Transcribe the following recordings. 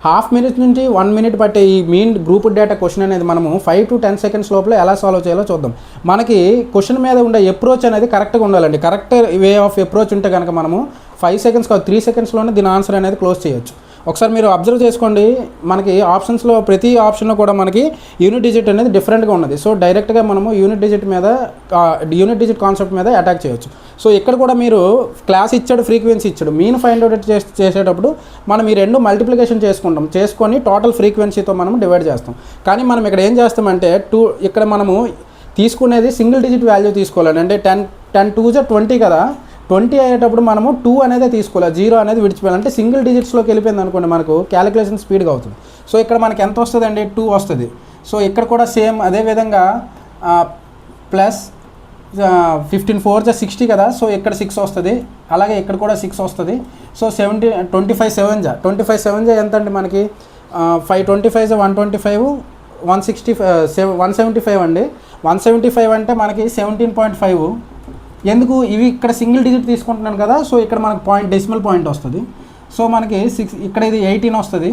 Half minute నుంచి 1 minute పట్టే ఈ మీన్ గ్రూప్ డేటా క్వశ్చన్ అనేది మనము 5 to 10 సెకండ్స్ లోపల ఎలా సాల్వ్ చేయాలో చూద్దాం. మనకి క్వశ్చన్ మీద ఉండే అప్రోచ్ అనేది కరెక్ట్గా ఉండాలండి. కరెక్ట్ వే ఆఫ్ అప్రోచ్ ఉంటే కనుక మనము 5 సెకండ్స్ కాదు 3 సెకండ్స్లోనే దీని ఆన్సర్ అనేది క్లోజ్ చేయొచ్చు. ఒకసారి మీరు అబ్జర్వ్ చేసుకోండి, మనకి ఆప్షన్స్లో ప్రతి ఆప్షన్లో కూడా మనకి యూనిట్ డిజిట్ అనేది డిఫరెంట్గా ఉన్నది. సో డైరెక్ట్గా మనము యూనిట్ డిజిట్ కాన్సెప్ట్ మీద అటాక్ చేయొచ్చు. సో ఇక్కడ కూడా మీరు క్లాస్ ఇచ్చాడు, ఫ్రీక్వెన్సీ ఇచ్చాడు, మీన్ ఫైండ్ అవుట్ చేసేటప్పుడు మనం ఈ రెండు మల్టిప్లికేషన్ చేసుకొని టోటల్ ఫ్రీక్వెన్సీతో మనం డివైడ్ చేస్తాం. కానీ మనం ఇక్కడ ఏం చేస్తామంటే ఇక్కడ మనము తీసుకునేది సింగిల్ డిజిట్ వాల్యూ తీసుకోవాలండి. అంటే 10 2 20 కదా, 20 అయ్యేటప్పుడు మనము 2 అనేది తీసుకోవాలి, 0 అనేది విడిచిపోవాలి. అంటే సింగిల్ డిజిట్స్లోకి వెళ్ళిపోయింది అనుకోండి, మనకు క్యాలిక్యులేషన్ స్పీడ్గా అవుతుంది. సో ఇక్కడ మనకి ఎంత వస్తుందండి, 2 వస్తుంది. సో ఇక్కడ కూడా సేమ్ అదేవిధంగా ప్లస్ 15 4 60 కదా, సో ఇక్కడ 6 వస్తుంది. అలాగే ఇక్కడ కూడా 6 వస్తుంది. సో 25 7 ఎంత అండి మనకి 525 125 175 అండి. 175 అంటే మనకి 17.5. ఎందుకు ఇవి ఇక్కడ సింగిల్ డిజిట్ తీసుకుంటున్నాను కదా, సో ఇక్కడ మనకు డెసిమల్ పాయింట్ వస్తుంది. సో మనకి 6 ఇక్కడ ఇది 18 వస్తుంది,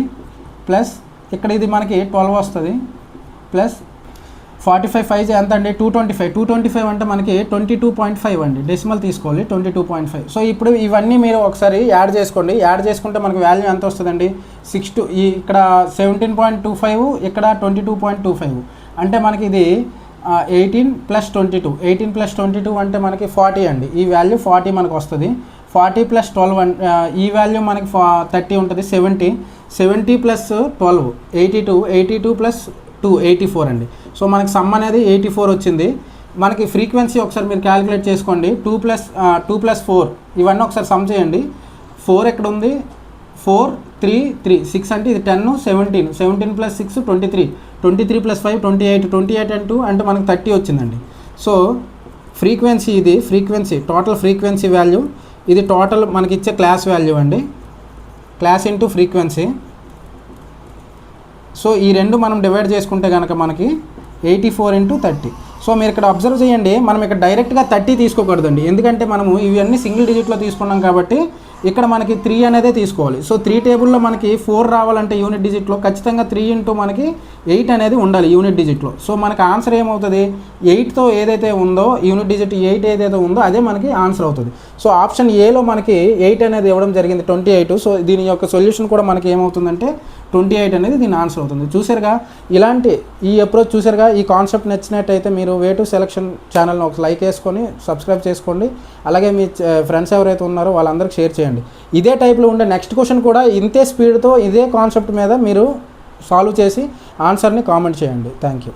ప్లస్ ఇక్కడ ఇది మనకి 12 వస్తుంది, ప్లస్ 45 5 ఎంత అండి 225 అంటే మనకి 22.5 అండి. డెసిమల్ తీసుకోవాలి 22.5. సో ఇప్పుడు ఇవన్నీ మీరు ఒకసారి యాడ్ చేసుకోండి. యాడ్ చేసుకుంటే మనకు వాల్యూ ఎంత వస్తుందండి, 6 ఇక్కడ 17.25 ఇక్కడ 22.25 అంటే మనకి ఇది 18 + 22 అంటే మనకి 40 అండి. ఈ వాల్యూ 40 మనకు వస్తుంది. 40 + 12 ఈ వాల్యూ మనకి 30 ఉంటుంది. 70 + 12 82 + 2 84 అండి. సో మనకి సమ్ అనేది 84 వచ్చింది. మనకి ఫ్రీక్వెన్సీ ఒకసారి మీరు క్యాలిక్యులేట్ చేసుకోండి. 2 + 4 ఇవన్నీ ఒకసారి సమ్ చేయండి. 4 ఎక్కడ ఉంది, 4 3 3 6 అంటే ఇది 10 17 + 6 23 + 5 28 and 2 అంటే మనకి 30 వచ్చిందండి. సో ఫ్రీక్వెన్సీ ఇది టోటల్ ఫ్రీక్వెన్సీ వాల్యూ, ఇది టోటల్ మనకి ఇచ్చే క్లాస్ వాల్యూ అండి, క్లాస్ ఇంటూ ఫ్రీక్వెన్సీ. సో ఈ రెండు మనం డివైడ్ చేసుకుంటే కనుక మనకి 84 × 30. సో మీరు ఇక్కడ అబ్జర్వ్ చేయండి, మనం ఇక్కడ డైరెక్ట్గా 30 తీసుకోకూడదండి. ఎందుకంటే మనము ఇవన్నీ సింగిల్ డిజిట్లో తీసుకున్నాం కాబట్టి ఇక్కడ మనకి 3 అనేదే తీసుకోవాలి. సో 3 టేబుల్లో మనకి 4 రావాలంటే యూనిట్ డిజిట్లో ఖచ్చితంగా 3 × మనకి 8 అనేది ఉండాలి యూనిట్ డిజిట్లో. సో మనకి ఆన్సర్ ఏమవుతుంది, 8తో ఏదైతే ఉందో యూనిట్ డిజిట్ 8 ఏదైతే ఉందో అదే మనకి ఆన్సర్ అవుతుంది. సో ఆప్షన్ ఏలో మనకి 8 అనేది ఇవ్వడం జరిగింది, 28. సో దీని యొక్క సొల్యూషన్ కూడా మనకి ఏమవుతుందంటే 28 అనేది దీని ఆన్సర్ అవుతుంది. చూసారుగా, ఇలాంటి ఈ అప్రోచ్ చూసారుగా. ఈ కాన్సెప్ట్ నచ్చినట్టయితే మీరు వే టు సెలక్షన్ ఛానల్ని ఒక లైక్ వేసుకొని సబ్స్క్రైబ్ చేసుకోండి. అలాగే మీ ఫ్రెండ్స్ ఎవరైతే ఉన్నారో వాళ్ళందరికీ షేర్ చేయండి. ఇదే టైప్లో ఉండే నెక్స్ట్ క్వశ్చన్ కూడా ఇంతే స్పీడ్తో ఇదే కాన్సెప్ట్ మీద మీరు సాల్వ్ చేసి ఆన్సర్ని కామెంట్ చేయండి. Thank you.